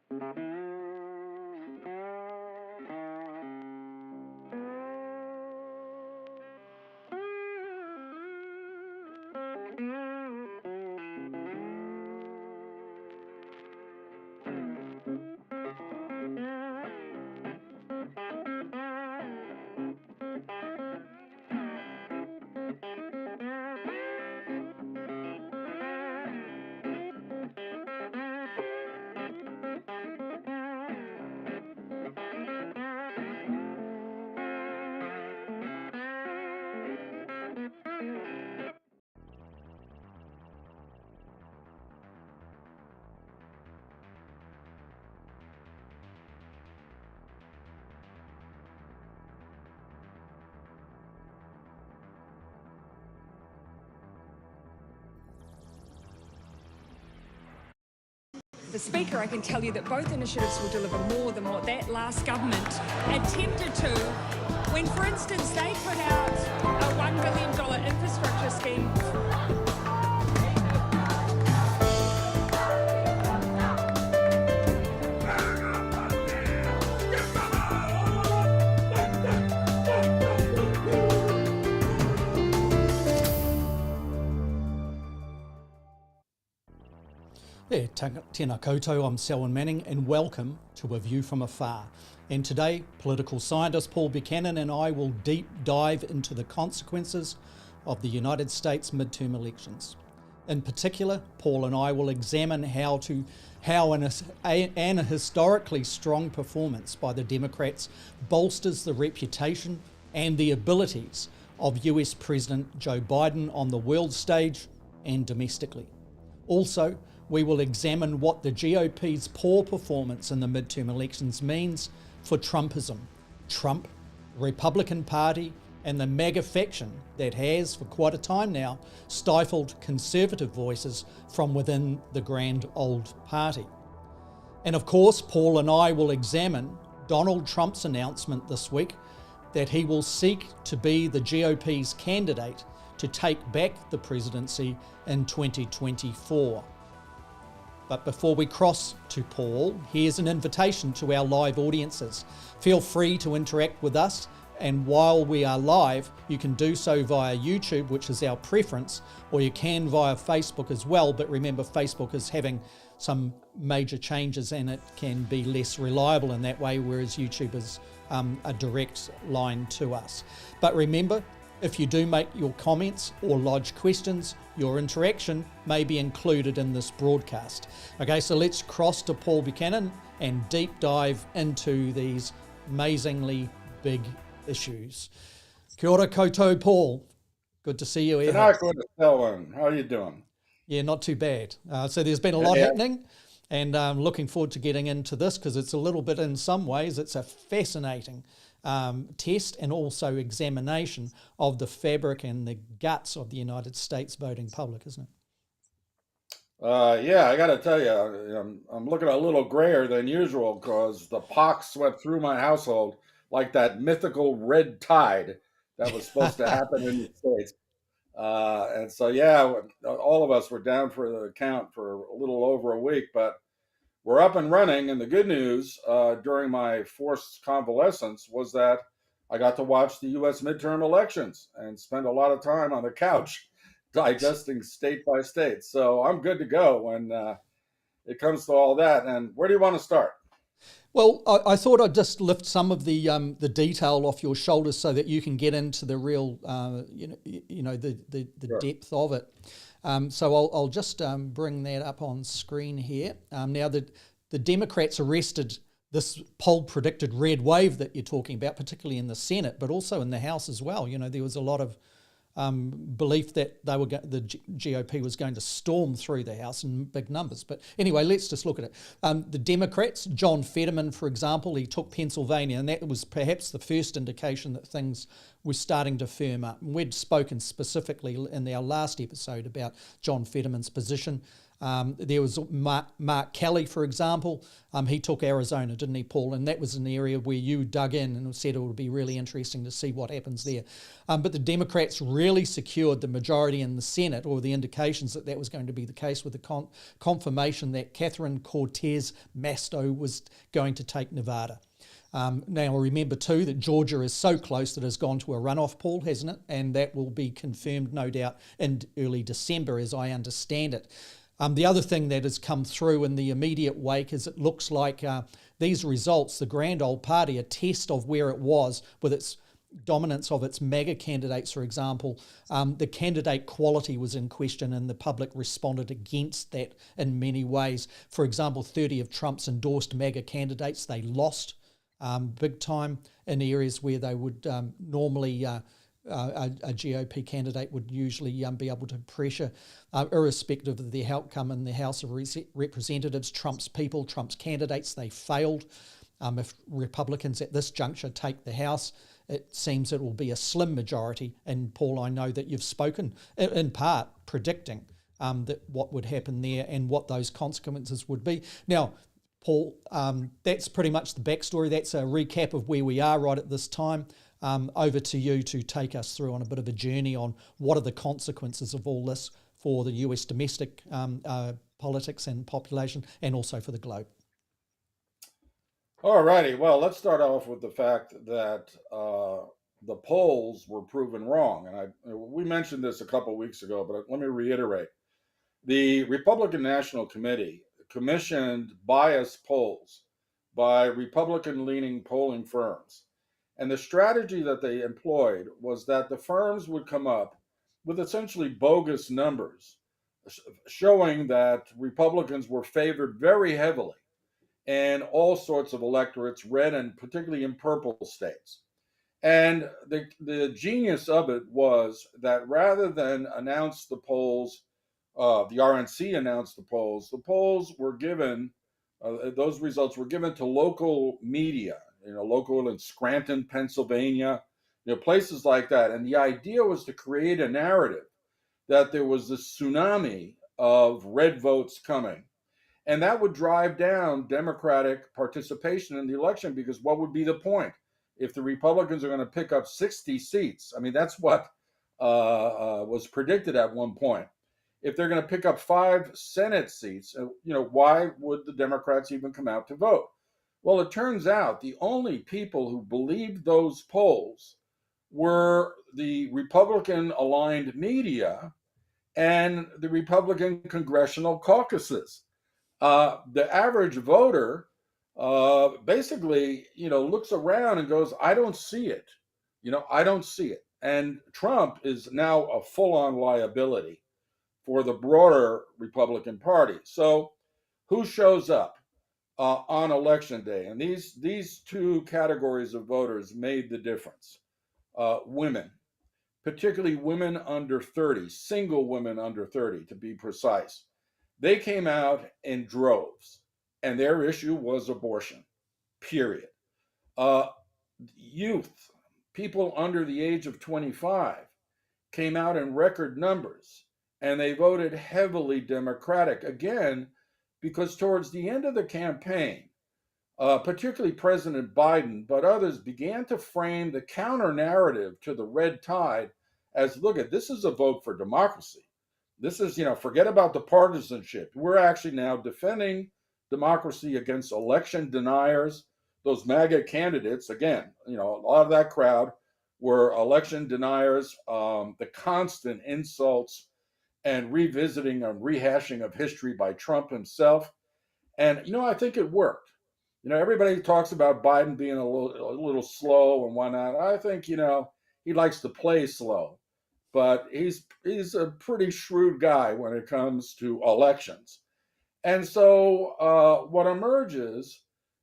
The Speaker, I can tell you that both initiatives will deliver more than what that last government attempted to when, for instance, they put out a $1 billion infrastructure scheme. Yeah, tēnā koutou, I'm Selwyn Manning and welcome to A View from Afar. And today, political scientist Paul Buchanan and I will deep dive into the consequences of the United States midterm elections. In particular, Paul and I will examine how an historically strong performance by the Democrats bolsters the reputation and the abilities of US President Joe Biden on the world stage and domestically. Also, we will examine what the GOP's poor performance in the midterm elections means for Trumpism, Trump, the Republican Party, and the MAGA faction that has, for quite a time now, stifled conservative voices from within the grand old party. And of course, Paul and I will examine Donald Trump's announcement this week that he will seek to be the GOP's candidate to take back the presidency in 2024. But before we cross to Paul, here's an invitation to our live audiences. Feel free to interact with us, and while we are live, you can do so via YouTube, which is our preference, or you can via Facebook as well. But remember, Facebook is having some major changes and it can be less reliable in that way, whereas YouTube is a direct line to us. But remember, if you do make your comments or lodge questions, your interaction may be included in this broadcast. Okay, so let's cross to Paul Buchanan and deep dive into these amazingly big issues. Kia ora koutou, Paul. Good to see you here. Tēnā koutou, Selwyn. How are you doing? Yeah, not too bad. So there's been a lot happening, and I'm looking forward to getting into this because it's a little bit, in some ways, it's a fascinating test and also examination of the fabric and the guts of the United States voting public, isn't it? Yeah, I got to tell you, I'm looking a little grayer than usual because the pox swept through my household like that mythical red tide that was supposed to happen in the States. And so, yeah, all of us were down for the count for a little over a week, but we're up and running, and the good news during my forced convalescence was that I got to watch the U.S. midterm elections and spend a lot of time on the couch digesting state by state. So I'm good to go when it comes to all that. And where do you want to start? Well, I thought I'd just lift some of the detail off your shoulders so that you can get into the real, the Sure. depth of it. So I'll just bring that up on screen here. Now, the Democrats arrested this poll predicted red wave that you're talking about, particularly in the Senate, but also in the House as well. You know, there was a lot of belief that the GOP was going to storm through the House in big numbers. But anyway, let's just look at it. The Democrats, John Fetterman, for example, he took Pennsylvania, and that was perhaps the first indication that things were starting to firm up. And we'd spoken specifically in our last episode about John Fetterman's position. There was Mark Kelly, for example. He took Arizona, didn't he, Paul? And that was an area where you dug in and said it would be really interesting to see what happens there. But the Democrats really secured the majority in the Senate, or the indications that that was going to be the case, with the confirmation that Catherine Cortez Masto was going to take Nevada. Now, remember too that Georgia is so close that it's gone to a runoff, Paul, hasn't it? And that will be confirmed, no doubt, in early December, as I understand it. The other thing that has come through in the immediate wake is it looks like these results, the Grand Old Party, a test of where it was with its dominance of its MAGA candidates, for example. The candidate quality was in question and the public responded against that in many ways. For example, 30 of Trump's endorsed MAGA candidates, they lost big time in areas where they would normally, a GOP candidate would usually be able to pressure, irrespective of the outcome in the House of Representatives. Trump's people, Trump's candidates, they failed. If Republicans at this juncture take the House, it seems it will be a slim majority. And Paul, I know that you've spoken in part predicting that what would happen there and what those consequences would be. Now, Paul, that's pretty much the backstory. That's a recap of where we are right at this time. Over to you to take us through on a bit of a journey on what are the consequences of all this for the US domestic politics and population, and also for the globe. All righty. Well, let's start off with the fact that the polls were proven wrong. And we mentioned this a couple of weeks ago, but let me reiterate. The Republican National Committee commissioned biased polls by Republican-leaning polling firms. And the strategy that they employed was that the firms would come up with essentially bogus numbers, showing that Republicans were favored very heavily in all sorts of electorates, red and particularly in purple states. And the genius of it was that rather than announce the polls, the RNC announced the polls were given, those results were given to local media, local in Scranton, Pennsylvania, places like that. And the idea was to create a narrative that there was this tsunami of red votes coming. And that would drive down Democratic participation in the election, because what would be the point? If the Republicans are going to pick up 60 seats, I mean, that's what was predicted at one point. If they're going to pick up 5 Senate seats, why would the Democrats even come out to vote? Well, it turns out the only people who believed those polls were the Republican-aligned media and the Republican congressional caucuses. The average voter basically, looks around and goes, I don't see it. I don't see it. And Trump is now a full-on liability for the broader Republican Party. So who shows up on election day? And these two categories of voters made the difference. Women, particularly women under 30, single women under 30 to be precise. They came out in droves, and their issue was abortion, period. Youth, people under the age of 25, came out in record numbers, and they voted heavily Democratic, again, because towards the end of the campaign, particularly President Biden, but others began to frame the counter narrative to the red tide as, look, this is a vote for democracy. This is, forget about the partisanship. We're actually now defending democracy against election deniers. Those MAGA candidates, again, a lot of that crowd were election deniers, the constant insults and revisiting and rehashing of history by Trump himself. And, I think it worked. Everybody talks about Biden being a little slow and whatnot. I think, he likes to play slow. But he's a pretty shrewd guy when it comes to elections. And so what emerges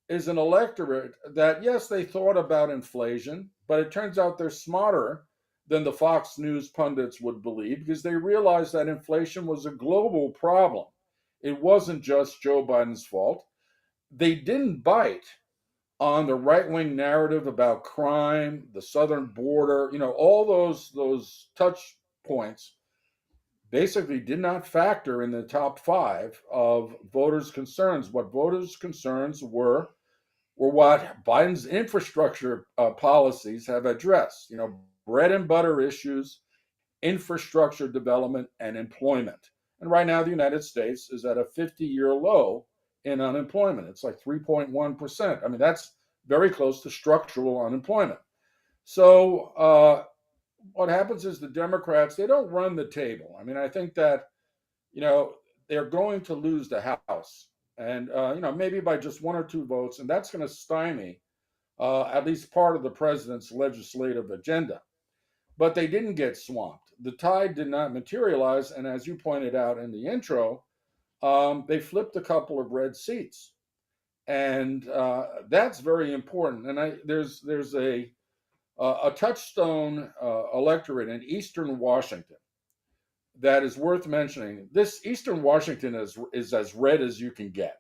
is an electorate that, yes, they thought about inflation, but it turns out they're smarter than the Fox News pundits would believe, because they realized that inflation was a global problem. It wasn't just Joe Biden's fault. They didn't bite on the right-wing narrative about crime, the southern border, all those touch points basically did not factor in the top five of voters' concerns. What voters' concerns were what Biden's infrastructure policies have addressed. Bread and butter issues, infrastructure development, and employment. And right now, the United States is at a 50-year low in unemployment. It's like 3.1%. I mean, that's very close to structural unemployment. So what happens is the Democrats, they don't run the table. I mean, I think that, they're going to lose the House. And, maybe by just one or two votes, and that's going to stymie at least part of the president's legislative agenda. But they didn't get swamped. The tide did not materialize. And as you pointed out in the intro, they flipped a couple of red seats. And that's very important. And there's a touchstone electorate in Eastern Washington that is worth mentioning. This Eastern Washington is as red as you can get.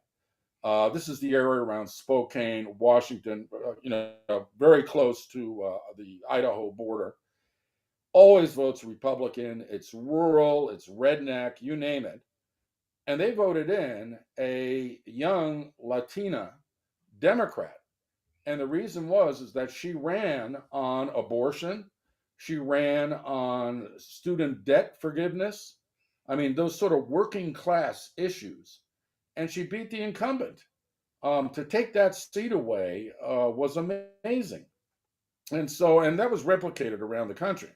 This is the area around Spokane, Washington, very close to the Idaho border. Always votes Republican. It's rural, it's redneck, you name it. And they voted in a young Latina Democrat. And the reason is that she ran on abortion. She ran on student debt forgiveness. I mean, those sort of working class issues. And she beat the incumbent. To take that seat away was amazing. And that was replicated around the country.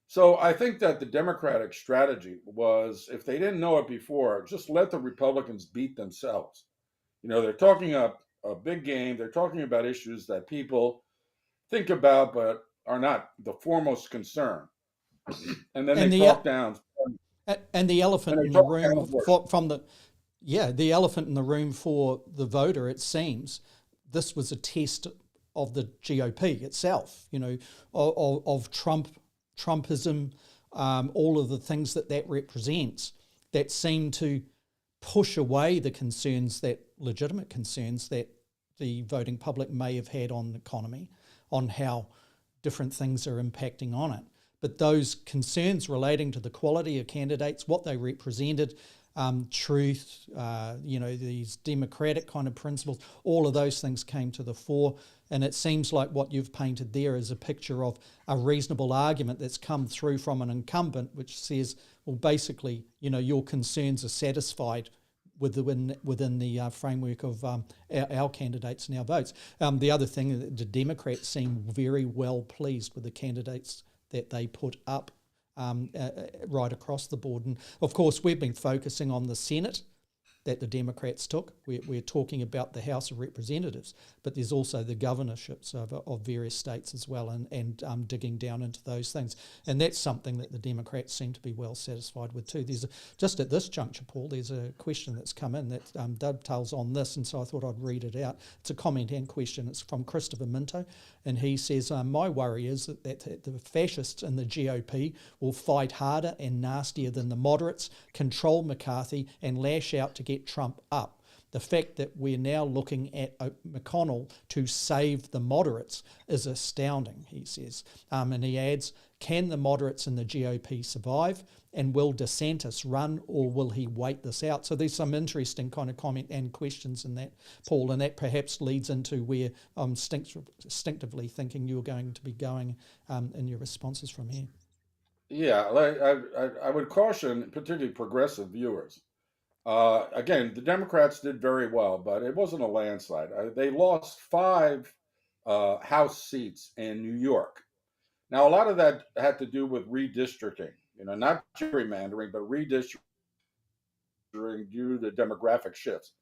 So I think that the Democratic strategy was, if they didn't know it before, just let the Republicans beat themselves. They're talking up a big game. They're talking about issues that people think about but are not the foremost concern. And then they talk down. And the elephant in the room the elephant in the room for the voter, it seems, this was a test of the GOP itself, of Trumpism, all of the things that represents, that seem to push away the legitimate concerns that the voting public may have had on the economy, on how different things are impacting on it. But those concerns relating to the quality of candidates, what they represented, truth, these democratic kind of principles, all of those things came to the fore. And it seems like what you've painted there is a picture of a reasonable argument that's come through from an incumbent, which says, well, basically, your concerns are satisfied within the framework of our candidates and our votes. The other thing, the Democrats seem very well pleased with the candidates that they put up right across the board. And of course, we've been focusing on the Senate that the Democrats took. We're talking about the House of Representatives, but there's also the governorships of various states as well, and digging down into those things. And that's something that the Democrats seem to be well satisfied with too. Just at this juncture, Paul, there's a question that's come in that dovetails on this, and so I thought I'd read it out. It's a comment and question. It's from Christopher Minto, and he says, my worry is that the fascists in the GOP will fight harder and nastier than the moderates, control McCarthy, and lash out to get Trump up. The fact that we're now looking at McConnell to save the moderates is astounding, he says. And he adds, can the moderates in the GOP survive? And will DeSantis run, or will he wait this out? So there's some interesting kind of comment and questions in that, Paul, and that perhaps leads into where I'm instinctively thinking you're going to be going in your responses from here. Yeah, I would caution particularly progressive viewers. Again, the Democrats did very well, but it wasn't a landslide. They lost 5 House seats in New York. Now, a lot of that had to do with redistricting, not gerrymandering, but redistricting due to demographic shifts.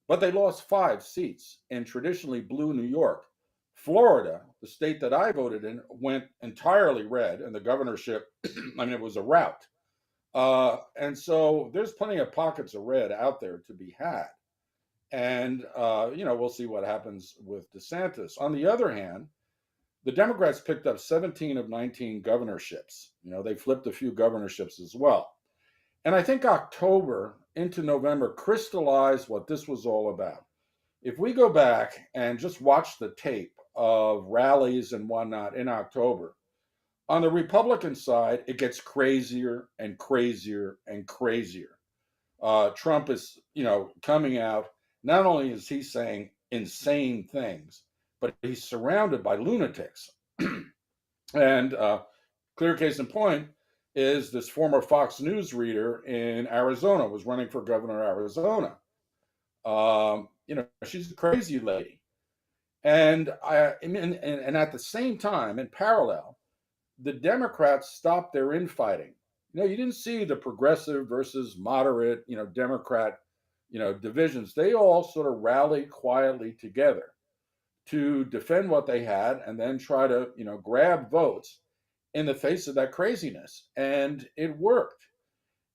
But they lost 5 seats in traditionally blue New York. Florida, the state that I voted in, went entirely red, and the governorship, it was a rout. And so there's plenty of pockets of red out there to be had. And, we'll see what happens with DeSantis. On the other hand, the Democrats picked up 17 of 19 governorships. They flipped a few governorships as well. And I think October into November crystallized what this was all about. If we go back and just watch the tape of rallies and whatnot in October, On the Republican side, it gets crazier and crazier and crazier. Trump is, coming out. Not only is he saying insane things, but he's surrounded by lunatics. And clear case in point is this former Fox News reader in Arizona was running for governor of Arizona. She's a crazy lady. And at the same time, in parallel, the Democrats stopped their infighting. You didn't see the progressive versus moderate, Democrat, divisions. They all sort of rallied quietly together to defend what they had and then try to, grab votes in the face of that craziness. And it worked.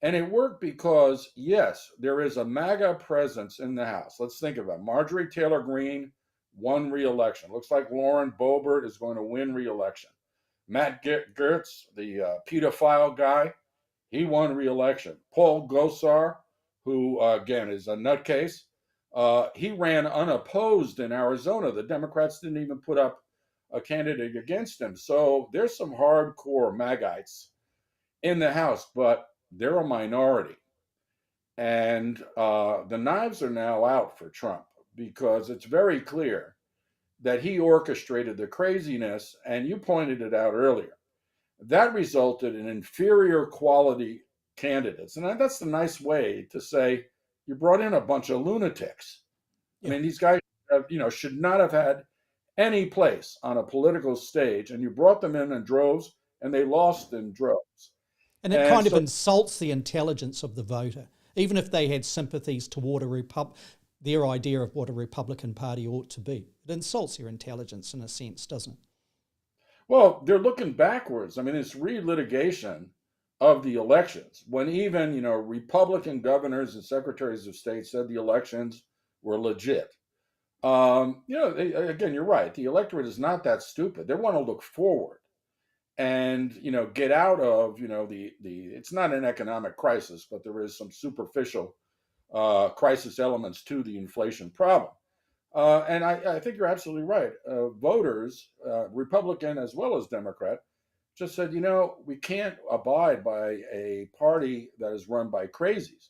And it worked because, yes, there is a MAGA presence in the House. Let's think of it. Marjorie Taylor Greene won re-election. Looks like Lauren Boebert is going to win re-election. Matt Gaetz, the pedophile guy, he won re-election. Paul Gosar, who, again, is a nutcase, he ran unopposed in Arizona. The Democrats didn't even put up a candidate against him. So there's some hardcore MAGites in the House, but they're a minority. And the knives are now out for Trump because it's very clear that he orchestrated the craziness, and you pointed it out earlier. That resulted in inferior quality candidates. And that's the nice way to say you brought in a bunch of lunatics. Yeah. I mean, these guys, should not have had any place on a political stage, and you brought them in droves, and they lost in droves. And it kind of insults the intelligence of the voter, even if they had sympathies toward their idea of what a Republican Party ought to be. It insults your intelligence in a sense, doesn't it? Well, they're looking backwards. I mean, it's re-litigation of the elections when even, Republican governors and secretaries of state said the elections were legit. Again, you're right. The electorate is not that stupid. They want to look forward and, get out of, it's not an economic crisis, but there is some superficial crisis elements to the inflation problem. And I think you're absolutely right. Voters, Republican as well as Democrat, just said, we can't abide by a party that is run by crazies.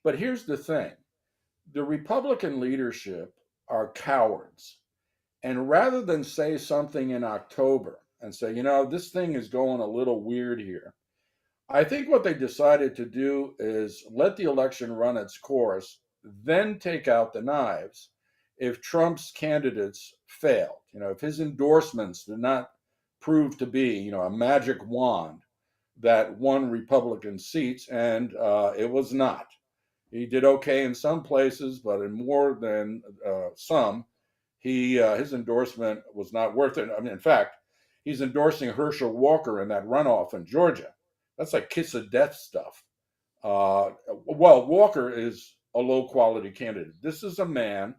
But here's the thing. The Republican leadership are cowards. And rather than say something in October and say, this thing is going a little weird here, I think what they decided to do is let the election run its course, then take out the knives if Trump's candidates failed. If his endorsements did not prove to be, a magic wand that won Republican seats, and it was not. He did okay in some places, but in more than some, his endorsement was not worth it. I mean, in fact, he's endorsing Herschel Walker in that runoff in Georgia. That's like kiss of death stuff. Walker is a low-quality candidate. This is a man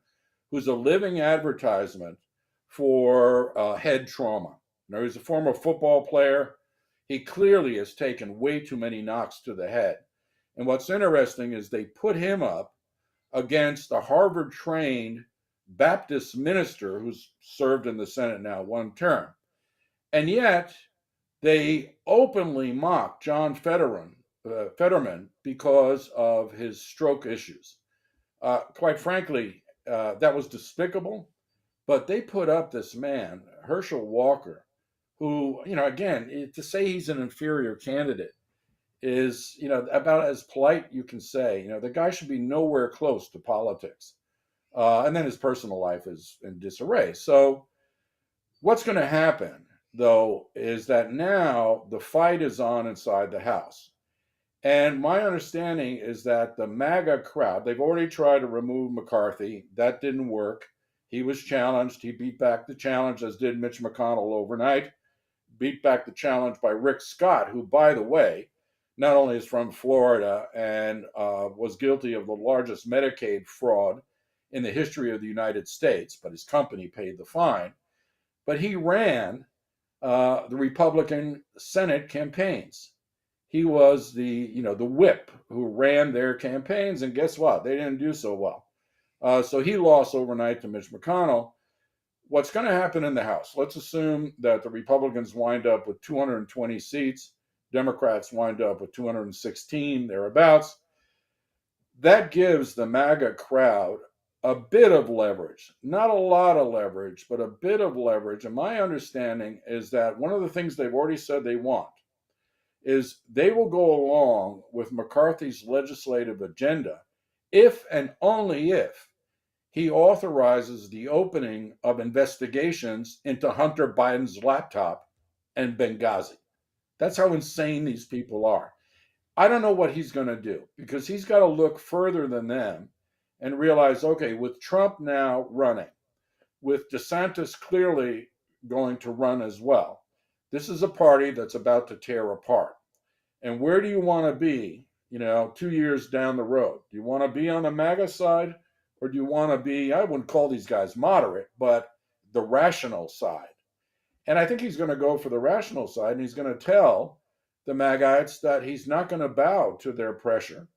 who's a living advertisement for head trauma. He's a former football player. He clearly has taken way too many knocks to the head. And what's interesting is they put him up against a Harvard-trained Baptist minister who's served in the Senate now one term. And yet they openly mock John Fetterman because of his stroke issues. Quite frankly, that was despicable, but they put up this man, Herschel Walker, who, again, to say he's an inferior candidate is, about as polite you can say. The guy should be nowhere close to politics. And then his personal life is in disarray. So what's going to happen, though, is that now the fight is on inside the House. And my understanding is that the MAGA crowd, they've already tried to remove McCarthy. That didn't work. He was challenged. He beat back the challenge, as did Mitch McConnell overnight. Beat back the challenge by Rick Scott, who, by the way, not only is from Florida and was guilty of the largest Medicaid fraud in the history of the United States, but his company paid the fine. But he ran the Republican Senate campaigns. He was the whip who ran their campaigns, and guess what? They didn't do so well. So he lost overnight to Mitch McConnell. what's going to happen in the House? Let's assume that the Republicans wind up with 220 seats, Democrats wind up with 216, thereabouts. That gives the MAGA crowd a bit of leverage, not a lot of leverage, but a bit of leverage. And my understanding is that one of the things they've already said they want is they will go along with McCarthy's legislative agenda if and only if he authorizes the opening of investigations into Hunter Biden's laptop and Benghazi. That's how insane these people are. I don't know what he's going to do because he's got to look further than them and realize, okay, with Trump now running, with DeSantis clearly going to run as well, this is a party that's about to tear apart. And where do you want to be, 2 years down the road? Do you want to be on the MAGA side, or do you want to be, I wouldn't call these guys moderate, but the rational side? And I think he's going to go for the rational side, and he's going to tell the MAGAites that he's not going to bow to their pressure,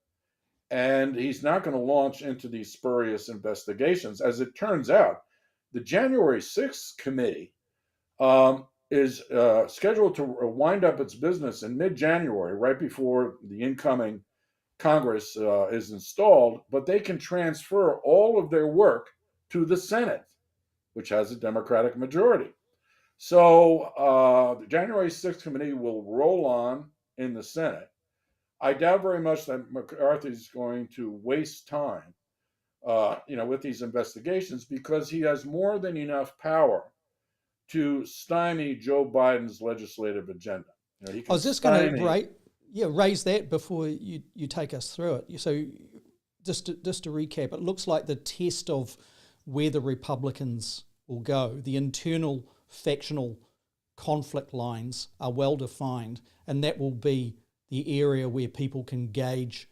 and he's not going to launch into these spurious investigations. As it turns out, the January 6th committee is scheduled to wind up its business in mid-January, right before the incoming Congress is installed, but they can transfer all of their work to the Senate, which has a Democratic majority. So the January 6th committee will roll on in the Senate. I doubt very much that McCarthy's going to waste time, with these investigations because he has more than enough power to stymie Joe Biden's legislative agenda. I was just going to raise that before you take us through it. So just to recap, it looks like the test of where the Republicans will go, the internal factional conflict lines are well defined, and that will be the area where people can gauge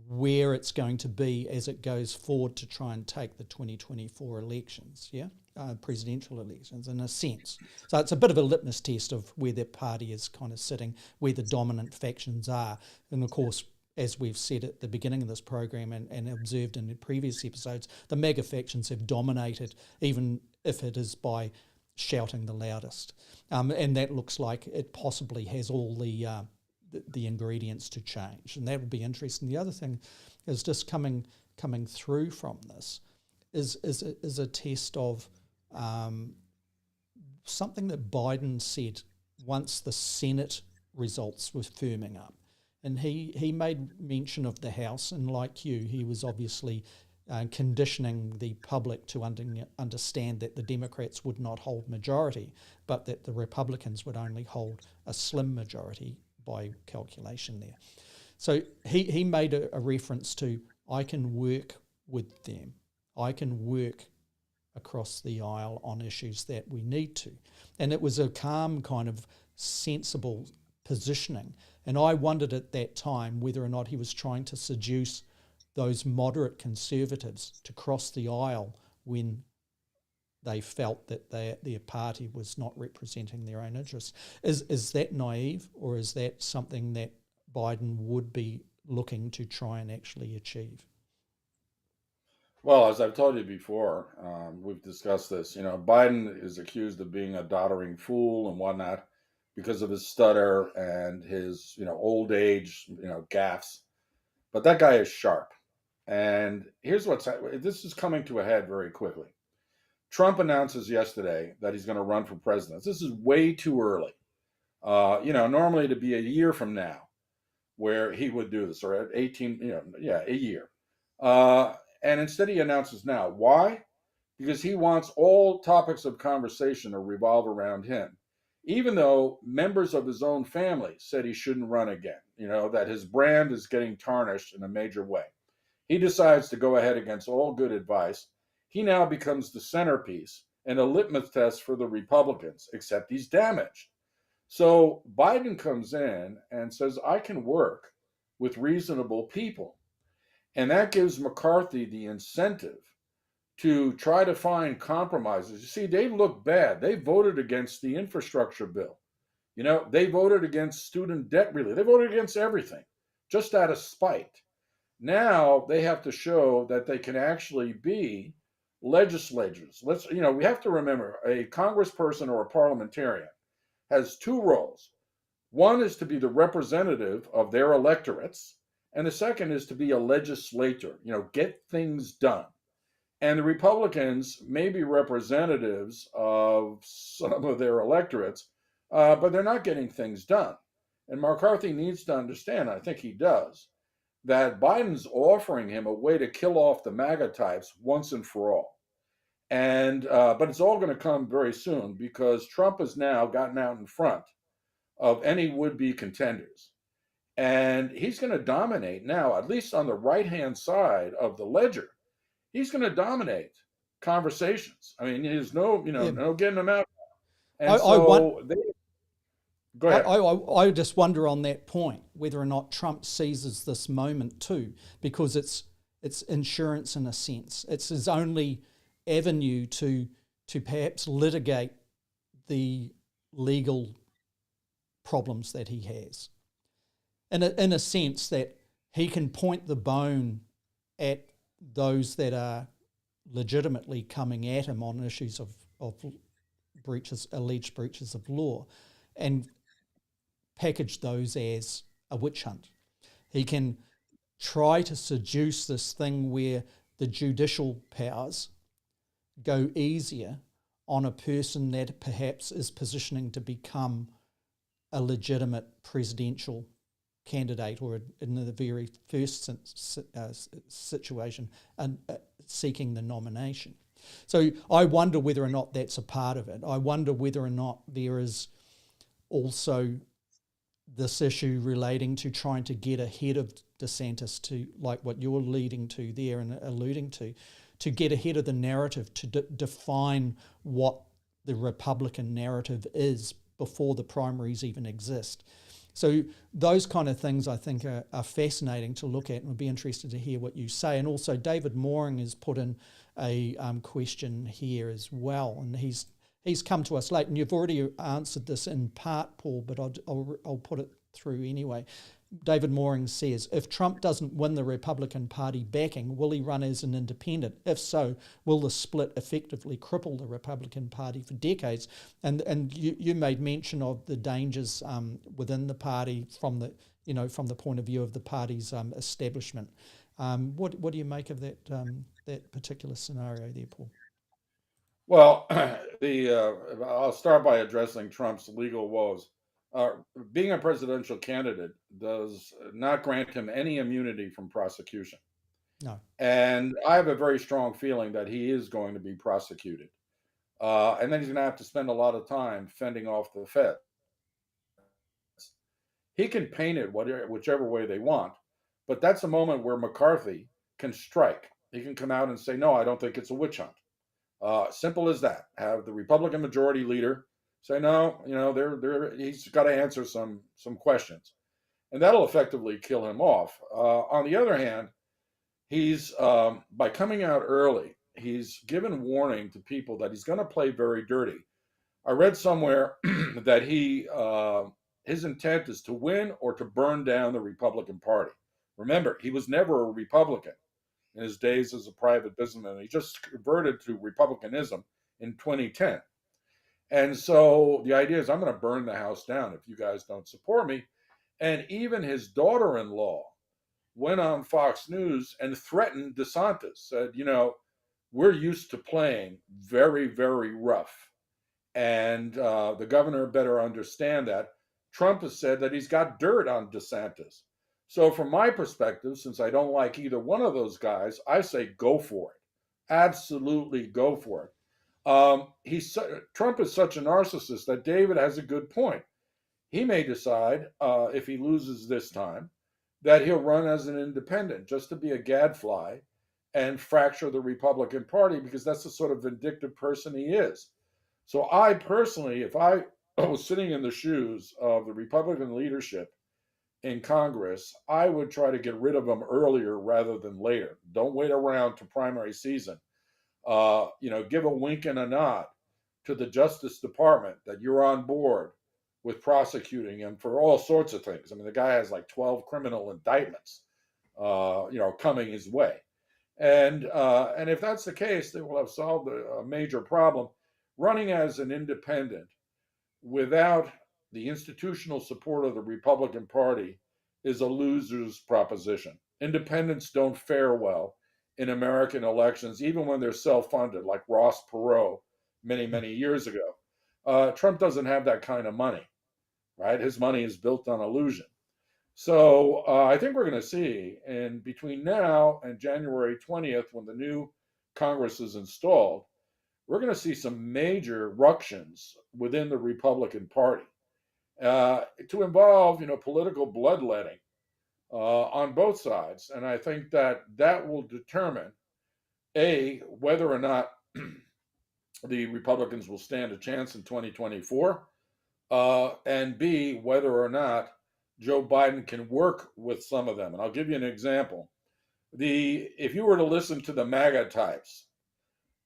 where it's going to be as it goes forward to try and take the 2024 elections, presidential elections in a sense. So it's a bit of a litmus test of where their party is kind of sitting, where the dominant factions are. And of course, as we've said at the beginning of this program and observed in the previous episodes, the MAGA factions have dominated, even if it is by shouting the loudest. And that looks like it possibly has all the ingredients to change, and that will be interesting. The other thing is just coming through from this is a test of something that Biden said once the Senate results were firming up, and he made mention of the House, and like you, he was obviously conditioning the public to understand that the Democrats would not hold majority, but that the Republicans would only hold a slim majority by calculation there. So he made a reference to, I can work with them. I can work across the aisle on issues that we need to. And it was a calm kind of sensible positioning. And I wondered at that time whether or not he was trying to seduce those moderate conservatives to cross the aisle when they felt that their party was not representing their own interests. Is that naive, or is that something that Biden would be looking to try and actually achieve? Well, as I've told you before, we've discussed this. Biden is accused of being a doddering fool and whatnot because of his stutter and his, old age, gaffes. But that guy is sharp. And here's this is coming to a head very quickly. Trump announces yesterday that he's going to run for president. This is way too early. Normally it'd be a year from now where he would do this, or at 18, a year. And instead he announces now. Why? Because he wants all topics of conversation to revolve around him, even though members of his own family said he shouldn't run again, that his brand is getting tarnished in a major way. He decides to go ahead against all good advice. He now becomes the centerpiece and a litmus test for the Republicans, except he's damaged. So Biden comes in and says, I can work with reasonable people. And that gives McCarthy the incentive to try to find compromises. You see, they look bad. They voted against the infrastructure bill. They voted against student debt relief. They voted against everything, just out of spite. Now they have to show that they can actually be legislatures. We have to remember a congressperson or a parliamentarian has two roles. One is to be the representative of their electorates, and the second is to be a legislator, get things done. And the Republicans may be representatives of some of their electorates, but they're not getting things done. And McCarthy needs to understand, I think he does, that Biden's offering him a way to kill off the MAGA types once and for all. And but it's all going to come very soon because Trump has now gotten out in front of any would-be contenders. And he's going to dominate now, at least on the right-hand side of the ledger. He's going to dominate conversations. I mean, there's no getting them out. And go ahead. I just wonder on that point whether or not Trump seizes this moment too, because it's insurance in a sense. It's his only avenue to perhaps litigate the legal problems that he has. In a sense that he can point the bone at those that are legitimately coming at him on issues of alleged breaches of law, and package those as a witch hunt. He can try to seduce this thing where the judicial powers go easier on a person that perhaps is positioning to become a legitimate presidential candidate, or in the very first situation, seeking the nomination. So I wonder whether or not that's a part of it. I wonder whether or not there is also this issue relating to trying to get ahead of DeSantis, to like what you're leading to there and alluding to get ahead of the narrative, to define what the Republican narrative is before the primaries even exist. So those kind of things I think are fascinating to look at, and would be interested to hear what you say. And also David Mooring has put in a question here as well, and he's come to us late, and you've already answered this in part, Paul, but I'll put it through anyway. David Mooring says, if Trump doesn't win the Republican Party backing, will he run as an independent? If so, will the split effectively cripple the Republican Party for decades? And you made mention of the dangers within the party from the point of view of the party's establishment. What do you make of that particular scenario there, Paul? Well, I'll start by addressing Trump's legal woes. Being a presidential candidate does not grant him any immunity from prosecution. No. And I have a very strong feeling that he is going to be prosecuted. And then he's going to have to spend a lot of time fending off the feds. He can paint it whichever way they want, but that's a moment where McCarthy can strike. He can come out and say, no, I don't think it's a witch hunt. Simple as that. Have the Republican majority leader say, no, he's got to answer some questions. And that'll effectively kill him off. On the other hand, he's, by coming out early, he's given warning to people that he's going to play very dirty. I read somewhere that his intent is to win or to burn down the Republican Party. Remember, he was never a Republican in his days as a private businessman. He just converted to Republicanism in 2010. And so the idea is, I'm going to burn the house down if you guys don't support me. And even his daughter-in-law went on Fox News and threatened DeSantis, said, we're used to playing very, very rough. And the governor better understand that. Trump has said that he's got dirt on DeSantis. So from my perspective, since I don't like either one of those guys, I say go for it. Absolutely go for it. Trump is such a narcissist that David has a good point. He may decide, if he loses this time, that he'll run as an independent just to be a gadfly and fracture the Republican Party, because that's the sort of vindictive person he is. So I personally, if I was sitting in the shoes of the Republican leadership in Congress, I would try to get rid of him earlier rather than later. Don't wait around to primary season. Give a wink and a nod to the Justice Department that you're on board with prosecuting him for all sorts of things. I mean, the guy has like 12 criminal indictments, coming his way. And if that's the case, they will have solved a major problem. Running as an independent without the institutional support of the Republican Party is a loser's proposition. Independents don't fare well in American elections, even when they're self-funded, like Ross Perot many years ago. Trump doesn't have that kind of money, right? His money is built on illusion. So I think we're going to see, and between now and January 20th, when the new Congress is installed, we're going to see some major ructions within the Republican Party to involve, political bloodletting on both sides. And I think that will determine, A, whether or not the Republicans will stand a chance in 2024, and B, whether or not Joe Biden can work with some of them. And I'll give you an example. If you were to listen to the MAGA types,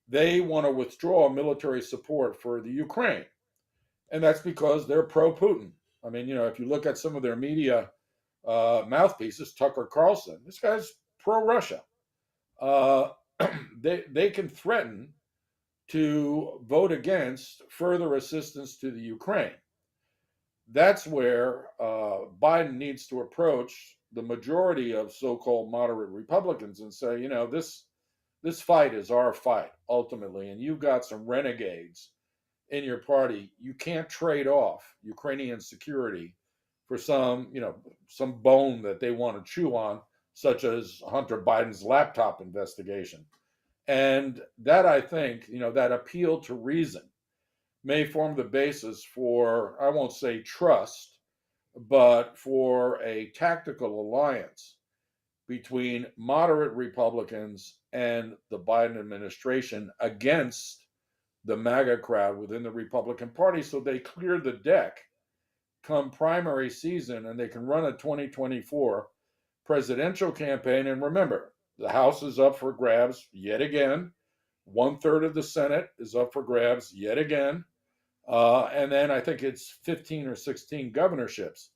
they want to withdraw military support for the Ukraine. And that's because they're pro-Putin. I mean, if you look at some of their media mouthpieces, Tucker Carlson, this guy's pro-Russia. They can threaten to vote against further assistance to the Ukraine. That's where Biden needs to approach the majority of so-called moderate Republicans and say, this fight is our fight ultimately, and you've got some renegades in your party. You can't trade off Ukrainian security for some bone that they want to chew on, such as Hunter Biden's laptop investigation. And that, I think, that appeal to reason may form the basis for, I won't say trust, but for a tactical alliance between moderate Republicans and the Biden administration against the MAGA crowd within the Republican Party, so they clear the deck come primary season and they can run a 2024 presidential campaign. And remember, the House is up for grabs yet again. 1/3 of the Senate is up for grabs yet again. And then I think it's 15 or 16 governorships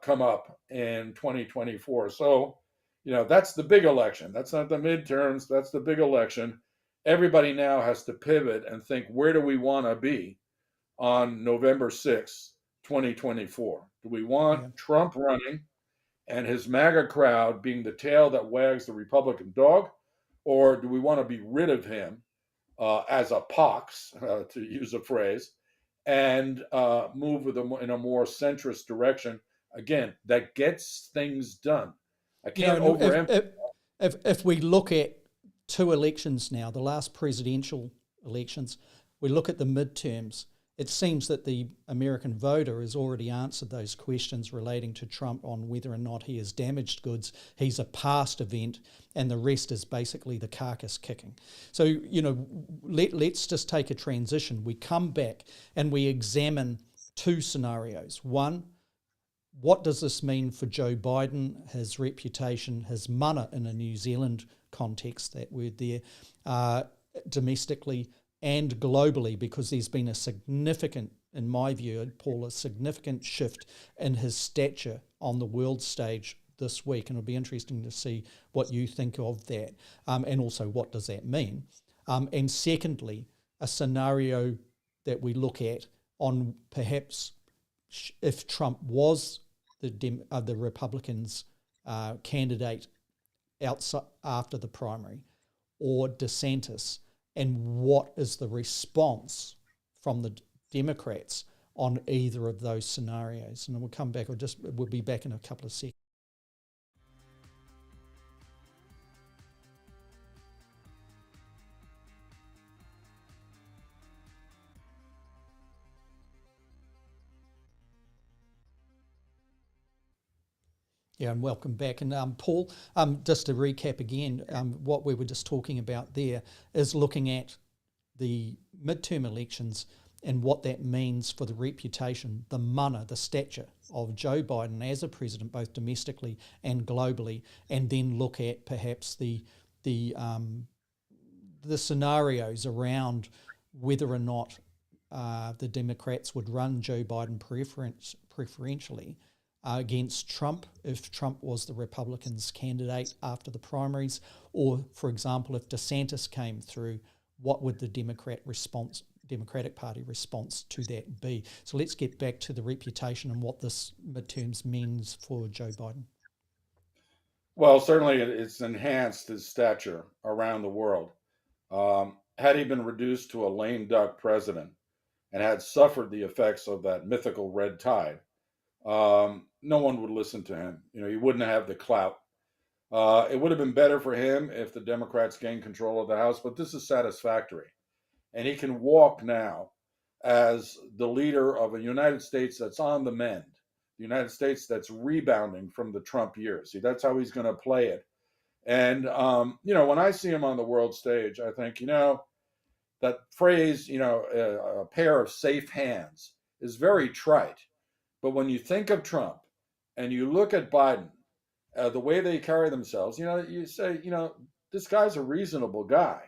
come up in 2024. So, that's the big election. That's not the midterms. That's the big election. Everybody now has to pivot and think, where do we want to be on November 6th, 2024? Do we want Trump running and his MAGA crowd being the tail that wags the Republican dog? Or do we want to be rid of him as a pox, to use a phrase, and move in a more centrist direction, again, that gets things done? I can't overemphasize. If we look at two elections now, the last presidential elections, we look at the midterms, it seems that the American voter has already answered those questions relating to Trump on whether or not he has damaged goods. He's a past event, and the rest is basically the carcass kicking. So, let's just take a transition. We come back and we examine two scenarios. One, what does this mean for Joe Biden, his reputation, his mana in a New Zealand context, that word there, domestically and globally, because there's been a significant, in my view, Paul, a significant shift in his stature on the world stage this week. And it'll be interesting to see what you think of that, and also what does that mean. And secondly, a scenario that we look at on perhaps if Trump was the Republicans' candidate outside after the primary, or DeSantis, and what is the response from the Democrats on either of those scenarios. And we'll come back, we'll be back in a couple of seconds. Yeah, and welcome back. And Paul, just to recap again, what we were just talking about there is looking at the midterm elections and what that means for the reputation, the mana, the stature of Joe Biden as a president, both domestically and globally, and then look at perhaps the scenarios around whether or not the Democrats would run Joe Biden preferentially against Trump if Trump was the Republicans' candidate after the primaries, or, for example, if DeSantis came through, what would the Democratic Party response to that be? So let's get back to the reputation and what this midterms means for Joe Biden. Well, certainly it's enhanced his stature around the world. Had he been reduced to a lame duck president and had suffered the effects of that mythical red tide, no one would listen to him. He wouldn't have the clout. It would have been better for him if the Democrats gained control of the House, but this is satisfactory. And he can walk now as the leader of a United States that's on the mend, the United States that's rebounding from the Trump years. See, that's how he's going to play it. And, when I see him on the world stage, I think, that phrase, a pair of safe hands is very trite. But when you think of Trump and you look at Biden, the way they carry themselves, you say, this guy's a reasonable guy.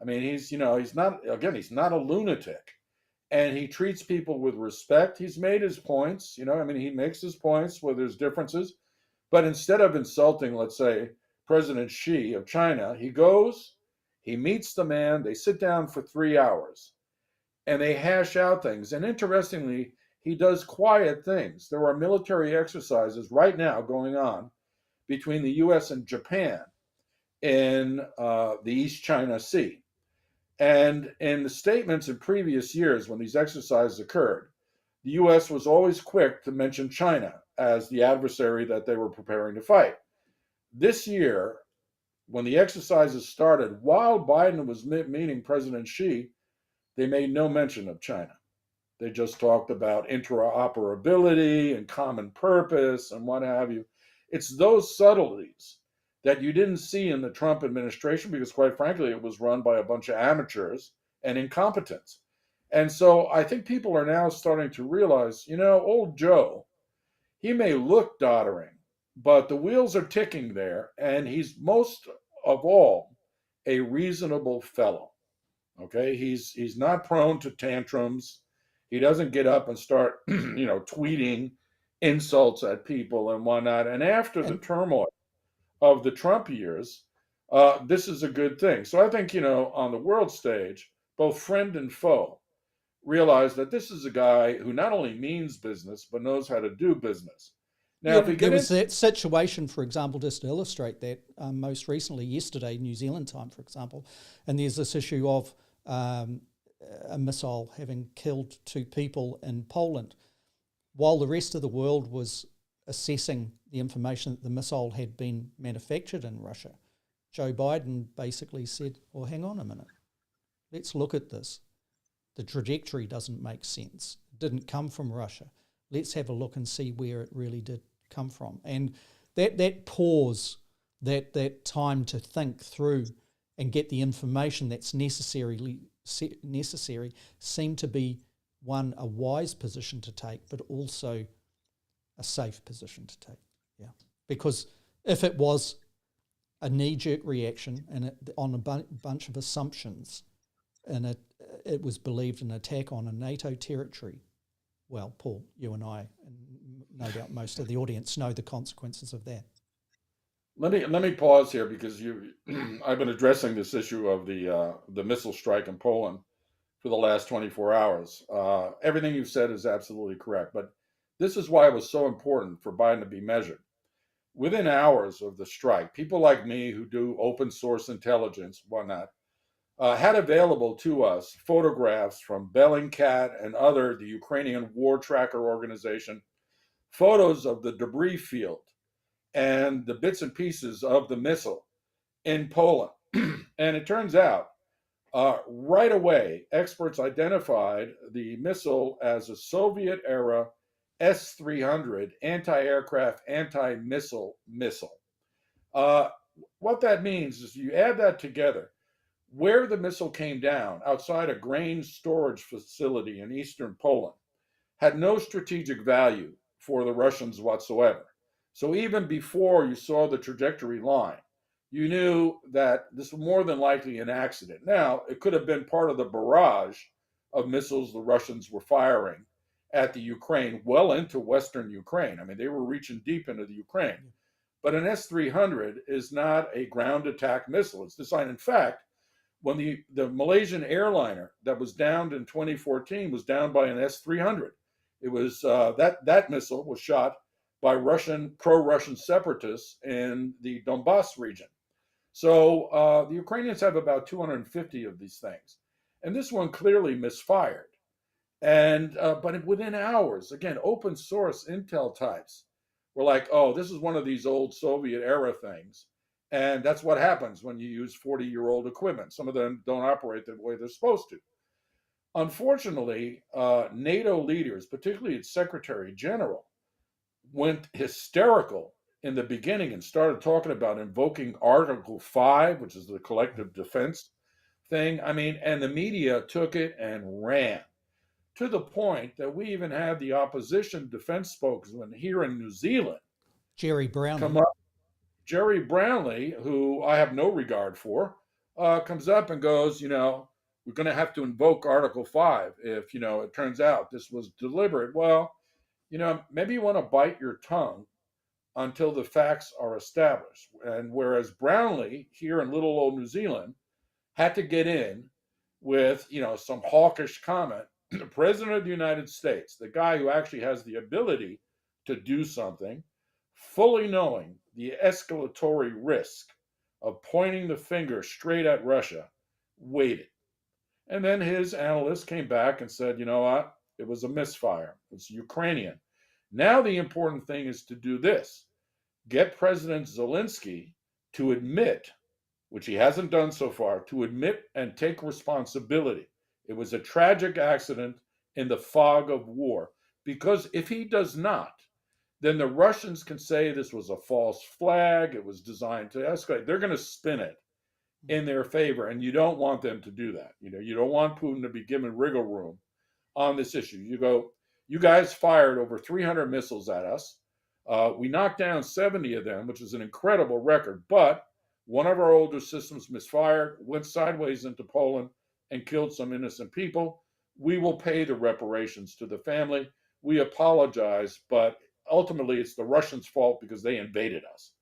I mean, he's not a lunatic, and he treats people with respect. He's made his points, he makes his points where there's differences, but instead of insulting, let's say, President Xi of China, he goes, he meets the man, they sit down for 3 hours, and they hash out things. And interestingly, he does quiet things. There are military exercises right now going on between the U.S. and Japan in the East China Sea. And in the statements in previous years when these exercises occurred, the U.S. was always quick to mention China as the adversary that they were preparing to fight. This year, when the exercises started, while Biden was meeting President Xi, they made no mention of China. They just talked about interoperability and common purpose and what have you. It's those subtleties that you didn't see in the Trump administration because, quite frankly, it was run by a bunch of amateurs and incompetents. And so I think people are now starting to realize, old Joe, he may look doddering, but the wheels are ticking there, and he's most of all a reasonable fellow. Okay, he's not prone to tantrums. He doesn't get up and start, tweeting insults at people and whatnot. And after the turmoil of the Trump years, this is a good thing. So I think, on the world stage, both friend and foe realize that this is a guy who not only means business, but knows how to do business. Now, there was that situation, for example, just to illustrate that, most recently, yesterday, New Zealand time, for example, and there's this issue of a missile having killed 2 people in Poland. While the rest of the world was assessing the information that the missile had been manufactured in Russia, Joe Biden basically said, well, hang on a minute. Let's look at this. The trajectory doesn't make sense. It didn't come from Russia. Let's have a look and see where it really did come from. And that pause, that time to think through and get the information that's necessary seemed to be, one, a wise position to take, but also a safe position to take. Yeah, because if it was a knee-jerk reaction and on a bunch of assumptions, and it was believed an attack on a NATO territory, well, Paul, you and I, and no doubt most of the audience, know the consequences of that. Let me pause here because I've been addressing this issue of the missile strike in Poland for the last 24 hours. Everything you've said is absolutely correct, but this is why it was so important for Biden to be measured. Within hours of the strike, people like me who do open source intelligence, whatnot, had available to us photographs from Bellingcat and the Ukrainian war tracker organization, photos of the debris field and the bits and pieces of the missile in Poland. And it turns out, right away, experts identified the missile as a Soviet-era S-300 anti-aircraft, anti-missile missile. What that means is you add that together, where the missile came down outside a grain storage facility in eastern Poland had no strategic value for the Russians whatsoever. So even before you saw the trajectory line, you knew that this was more than likely an accident. Now, it could have been part of the barrage of missiles the Russians were firing at the Ukraine, well into Western Ukraine. I mean, they were reaching deep into the Ukraine. But an S-300 is not a ground attack missile. It's designed, in fact, when the Malaysian airliner that was downed in 2014 was downed by an S-300. It was that missile was shot by pro-Russian separatists in the Donbass region. So the Ukrainians have about 250 of these things, and this one clearly misfired. And but within hours, again, open source intel types were like, "Oh, this is one of these old Soviet era things." And that's what happens when you use 40-year-old equipment. Some of them don't operate the way they're supposed to. Unfortunately, NATO leaders, particularly its Secretary General, went hysterical in the beginning and started talking about invoking Article 5, which is the collective defense thing. I mean, and the media took it and ran to the point that we even had the opposition defense spokesman here in New Zealand, Jerry Brownlee, come up. Jerry Brownlee, who I have no regard for, comes up and goes, we're going to have to invoke Article 5 if, it turns out this was deliberate. Well, maybe you want to bite your tongue until the facts are established. And whereas Brownlee here in little old New Zealand had to get in with, some hawkish comment, the President of the United States, the guy who actually has the ability to do something, fully knowing the escalatory risk of pointing the finger straight at Russia, waited. And then his analyst came back and said, you know what? It was a misfire. It's Ukrainian. Now the important thing is to do this. Get President Zelensky to admit, which he hasn't done so far, to admit and take responsibility. It was a tragic accident in the fog of war. Because if he does not, then the Russians can say this was a false flag. It was designed to escalate. They're going to spin it in their favor, and you don't want them to do that. You don't want Putin to be given wriggle room on this issue. You guys fired over 300 missiles at us. We knocked down 70 of them, which is an incredible record. But one of our older systems misfired, went sideways into Poland, and killed some innocent people. We will pay the reparations to the family. We apologize, but ultimately it's the Russians' fault because they invaded us.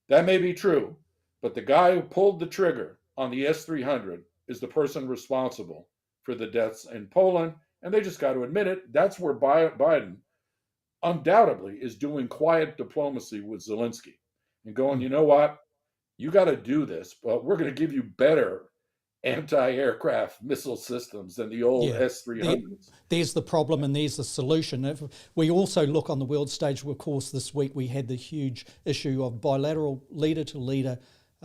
That may be true, but the guy who pulled the trigger on the S-300 is the person responsible for the deaths in Poland, and they just got to admit it. That's where Biden undoubtedly is doing quiet diplomacy with Zelensky and going, you know what? You got to do this, but we're going to give you better anti-aircraft missile systems than the old S-300s. There's the problem and there's the solution. If we also look on the world stage, of course, this week we had the huge issue of bilateral leader-to-leader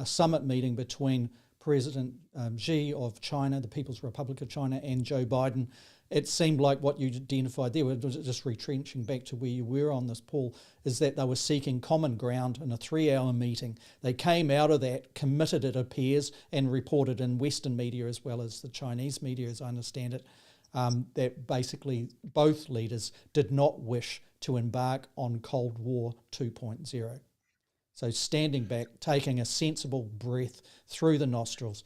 summit meeting between President Xi of China, the People's Republic of China, and Joe Biden. It seemed like what you identified there, was just retrenching back to where you were on this, Paul, is that they were seeking common ground in a 3-hour meeting. They came out of that, committed, it appears, and reported in Western media as well as the Chinese media, as I understand it, that basically both leaders did not wish to embark on Cold War 2.0. So standing back, taking a sensible breath through the nostrils,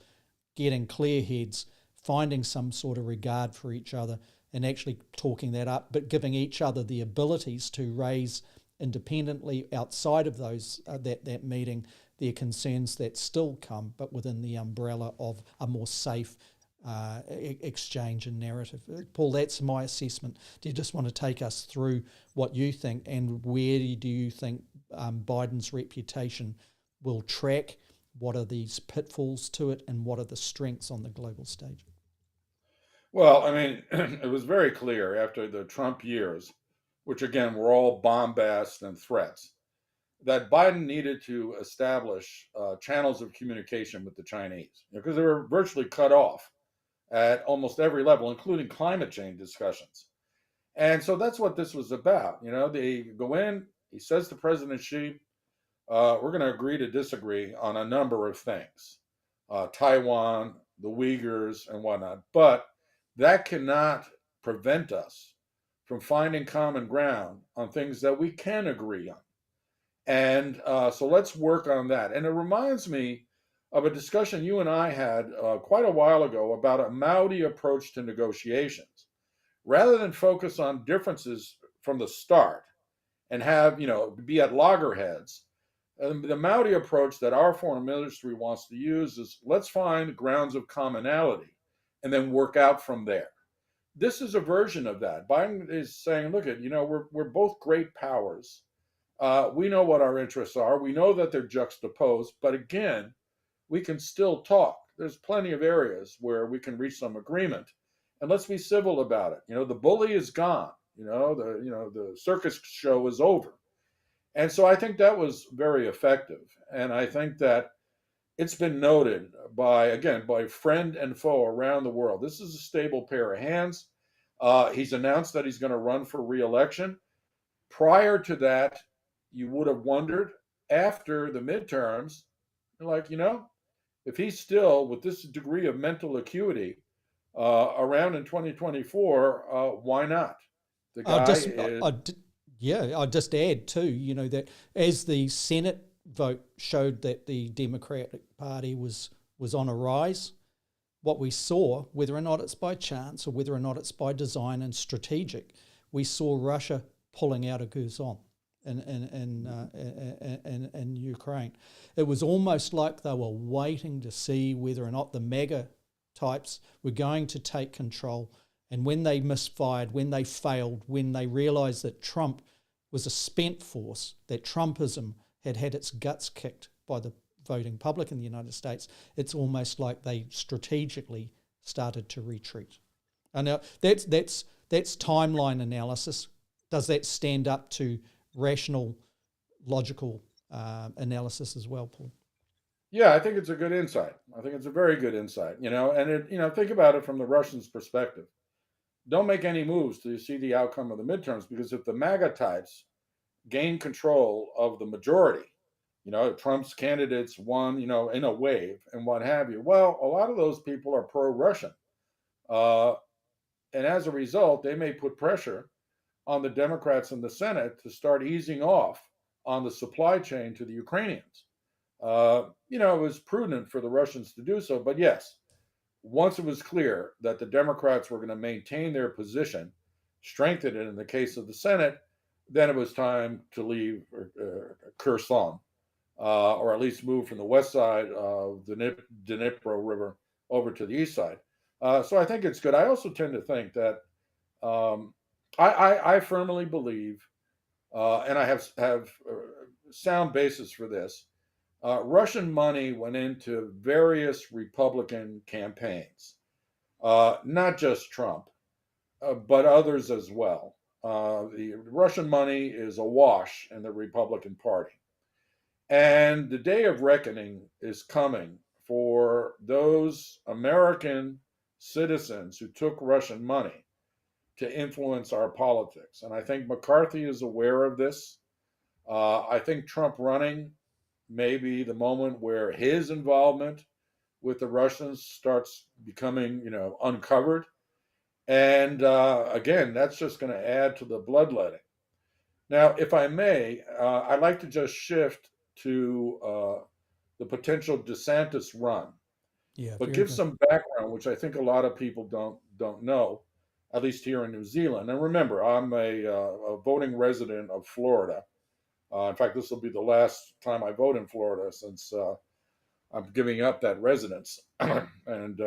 getting clear heads, finding some sort of regard for each other and actually talking that up, but giving each other the abilities to raise independently outside of those that meeting their concerns that still come, but within the umbrella of a more safe exchange and narrative. Paul, that's my assessment. Do you just want to take us through what you think and where do you think Biden's reputation will track? What are these pitfalls to it and what are the strengths on the global stage? Well, I mean, it was very clear after the Trump years, which again were all bombast and threats, that Biden needed to establish channels of communication with the Chinese because they were virtually cut off at almost every level, including climate change discussions. And so that's what this was about. They go in, he says to President Xi, we're going to agree to disagree on a number of things, Taiwan, the Uyghurs, and whatnot. But that cannot prevent us from finding common ground on things that we can agree on. And so let's work on that. And it reminds me of a discussion you and I had quite a while ago about a Maori approach to negotiations. rather than focus on differences from the start and have, be at loggerheads. And the Maori approach that our foreign ministry wants to use is let's find grounds of commonality and then work out from there. This is a version of that. Biden is saying, look at, we're both great powers. We know what our interests are. We know that they're juxtaposed, but again, we can still talk. There's plenty of areas where we can reach some agreement, and let's be civil about it. The bully is gone. The circus show is over, and so I think that was very effective. And I think that it's been noted by friend and foe around the world. This is a stable pair of hands. He's announced that he's going to run for re-election. Prior to that, you would have wondered after the midterms, like, if he's still with this degree of mental acuity around in 2024, why not? The guy I'd just add too, that as the Senate vote showed that the Democratic Party was on a rise, what we saw, whether or not it's by chance or whether or not it's by design and strategic, we saw Russia pulling out of Kherson in Ukraine. It was almost like they were waiting to see whether or not the MAGA types were going to take control. And when they misfired, when they failed, when they realised that Trump was a spent force, that Trumpism had its guts kicked by the voting public in the United States, it's almost like they strategically started to retreat. And now that's timeline analysis. Does that stand up to rational, logical analysis as well, Paul? Yeah, I think it's a good insight. I think it's a very good insight, and think about it from the Russians' perspective. Don't make any moves till you see the outcome of the midterms, because if the MAGA types gain control of the majority, Trump's candidates won, in a wave and what have you, well, a lot of those people are pro-Russian. And as a result, they may put pressure on the Democrats in the Senate to start easing off on the supply chain to the Ukrainians. It was prudent for the Russians to do so. But yes, once it was clear that the Democrats were going to maintain their position, strengthen it in the case of the Senate, then it was time to leave Kherson, or at least move from the west side of the Dnipro River over to the east side. So I think it's good. I also tend to think that I firmly believe, and I have sound basis for this, Russian money went into various Republican campaigns, not just Trump, but others as well. The Russian money is awash in the Republican Party. And the day of reckoning is coming for those American citizens who took Russian money to influence our politics. And I think McCarthy is aware of this. I think Trump running may be the moment where his involvement with the Russians starts becoming, uncovered. And again, that's just going to add to the bloodletting. Now, if I may, I'd like to just shift to the potential DeSantis run, but give some background, which I think a lot of people don't know, at least here in New Zealand. And remember, I'm a voting resident of Florida. In fact, this will be the last time I vote in Florida since I'm giving up that residence and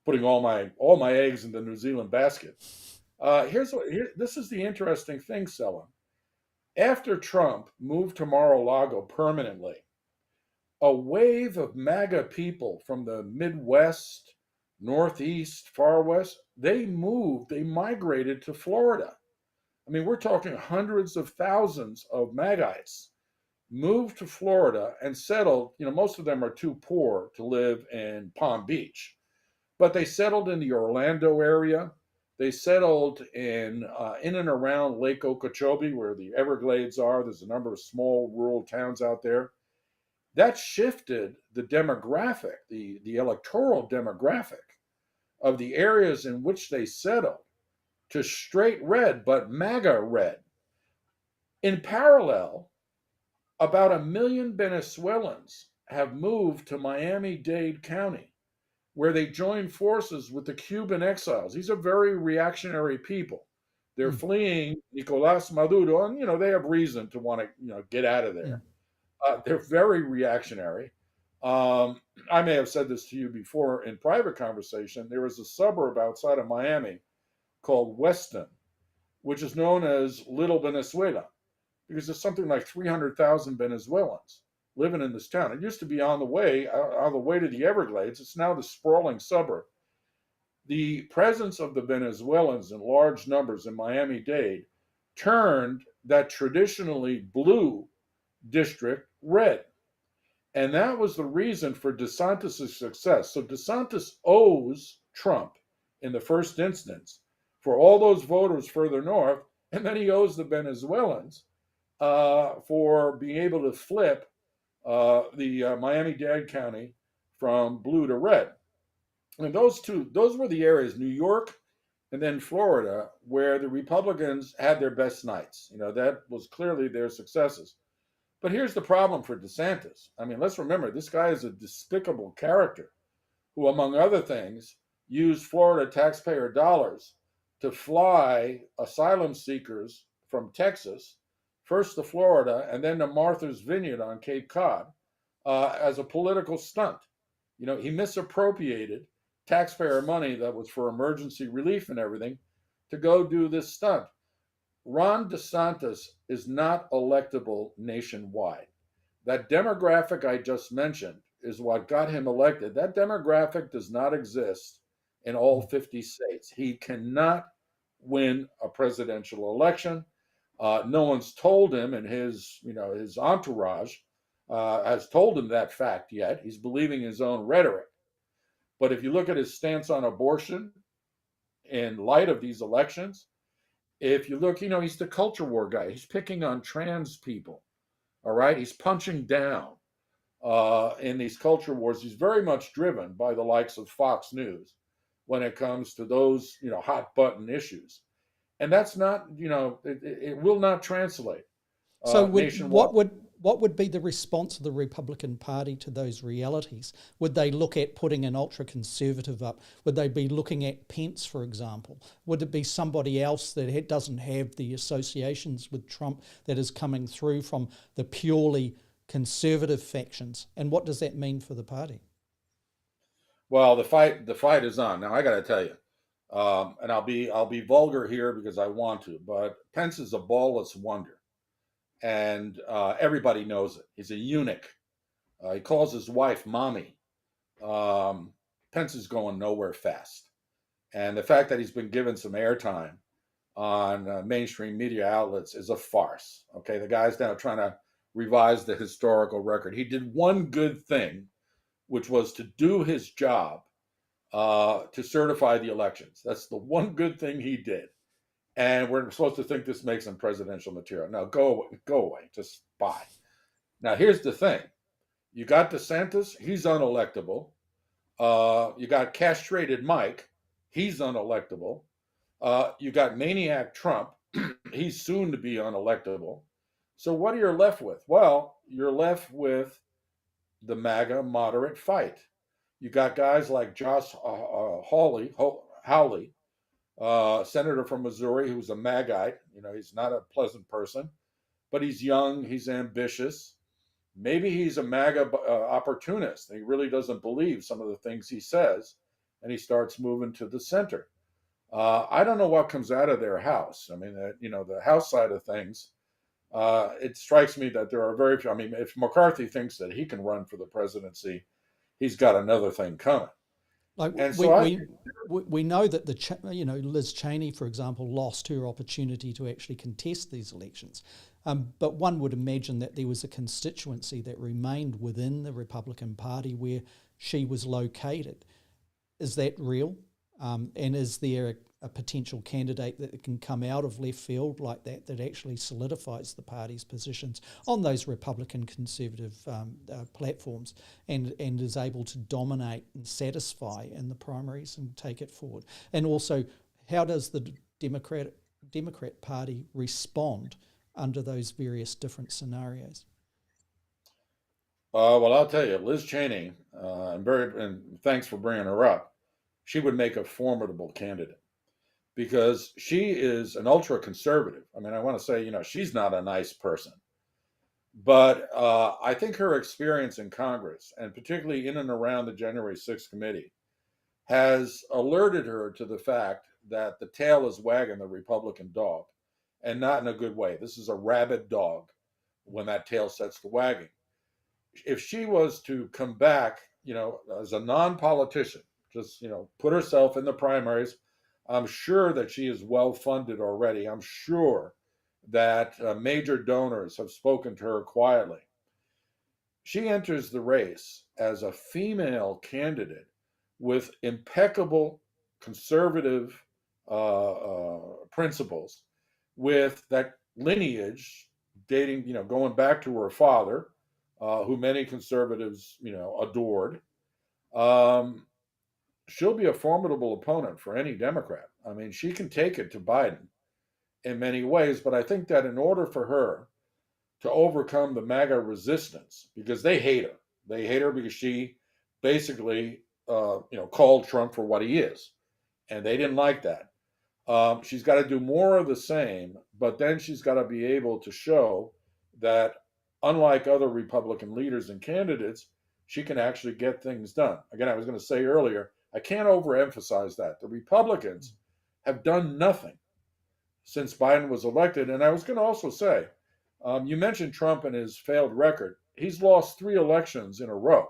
putting all my eggs in the New Zealand basket. This is the interesting thing, Selwyn. After Trump moved to Mar-a-Lago permanently, a wave of MAGA people from the Midwest, Northeast, Far West, they migrated to Florida. I mean, we're talking hundreds of thousands of MAGites moved to Florida and settled. Most of them are too poor to live in Palm Beach, but they settled in the Orlando area. They settled in and around Lake Okeechobee, where the Everglades are. There's a number of small rural towns out there. That shifted the demographic, the electoral demographic of the areas in which they settled to straight red, but MAGA red. In parallel, about 1 million Venezuelans have moved to Miami-Dade County. where they joined forces with the Cuban exiles. These are very reactionary people. They're Mm, fleeing Nicolas Maduro, and they have reason to want to get out of mm. there. They're very reactionary. Um, I may have said this to you before in private conversation. There was a suburb outside of Miami called Weston, which is known as Little Venezuela, because there's something like 300,000 Venezuelans living in this town. It used to be on the way to the Everglades. It's now the sprawling suburb. The presence of the Venezuelans in large numbers in Miami-Dade turned that traditionally blue district red. And that was the reason for DeSantis' success. So DeSantis owes Trump in the first instance for all those voters further north, and then he owes the Venezuelans for being able to flip the Miami-Dade County from blue to red. And those were the areas, New York and then Florida, where the Republicans had their best nights. That was clearly their successes. But here's the problem for DeSantis. I mean, let's remember, this guy is a despicable character who, among other things, used Florida taxpayer dollars to fly asylum seekers from Texas, first to Florida and then to Martha's Vineyard on Cape Cod, as a political stunt. He misappropriated taxpayer money that was for emergency relief and everything to go do this stunt. Ron DeSantis is not electable nationwide. That demographic I just mentioned is what got him elected. That demographic does not exist in all 50 states. He cannot win a presidential election. No one's told him, and his entourage has told him that fact yet. He's believing his own rhetoric. But if you look at his stance on abortion in light of these elections, if you look, he's the culture war guy. He's picking on trans people. All right. He's punching down in these culture wars. He's very much driven by the likes of Fox News when it comes to those, hot button issues. And that's not, it will not translate So nationwide. what would be the response of the Republican Party to those realities? Would they look at putting an ultra-conservative up? Would they be looking at Pence, for example? Would it be somebody else that doesn't have the associations with Trump that is coming through from the purely conservative factions? And what does that mean for the party? Well, the fight is on. Now I got to tell you, and I'll be vulgar here because I want to, but Pence is a ballless wonder. And everybody knows it. He's a eunuch. He calls his wife mommy. Pence is going nowhere fast. And the fact that he's been given some airtime on mainstream media outlets is a farce. Okay, the guy's now trying to revise the historical record. He did one good thing, which was to do his job to certify the elections. That's the one good thing he did. And we're supposed to think this makes him presidential material. No, go away, just bye. Now, here's the thing. You got DeSantis, he's unelectable. You got castrated Mike, he's unelectable. You got maniac Trump, he's soon to be unelectable. So what are you left with? Well, you're left with the MAGA moderate fight. You got guys like Josh Hawley, senator from Missouri, who's a MAGite. He's not a pleasant person, but he's young, he's ambitious. Maybe he's a MAGA opportunist. He really doesn't believe some of the things he says, and he starts moving to the center. I don't know what comes out of their house. I mean, the House side of things, it strikes me that there are very few. I mean, if McCarthy thinks that he can run for the presidency, he's got another thing coming. Like And so we know that Liz Cheney, for example, lost her opportunity to actually contest these elections. But one would imagine that there was a constituency that remained within the Republican Party where she was located. Is that real? And is there a potential candidate that can come out of left field like that actually solidifies the party's positions on those Republican conservative platforms and is able to dominate and satisfy in the primaries and take it forward? And also, how does the Democrat Party respond under those various different scenarios? Well, I'll tell you, Liz Cheney, and thanks for bringing her up. She would make a formidable candidate because she is an ultra conservative. I mean, I want to say, she's not a nice person, but I think her experience in Congress, and particularly in and around the January 6th committee, has alerted her to the fact that the tail is wagging the Republican dog, and not in a good way. This is a rabid dog when that tail sets to wagging. If she was to come back, as a non-politician, just, put herself in the primaries, I'm sure that she is well funded already. I'm sure that major donors have spoken to her quietly. She enters the race as a female candidate with impeccable conservative principles, with that lineage dating, going back to her father, who many conservatives, adored. Um, she'll be a formidable opponent for any Democrat. I mean, she can take it to Biden in many ways, but I think that in order for her to overcome the MAGA resistance, because they hate her because she basically, called Trump for what he is, and they didn't like that. She's got to do more of the same, but then she's got to be able to show that, unlike other Republican leaders and candidates, she can actually get things done. Again, I was going to say earlier, I can't overemphasize that. The Republicans have done nothing since Biden was elected. And I was going to also say, you mentioned Trump and his failed record. He's lost 3 elections in a row: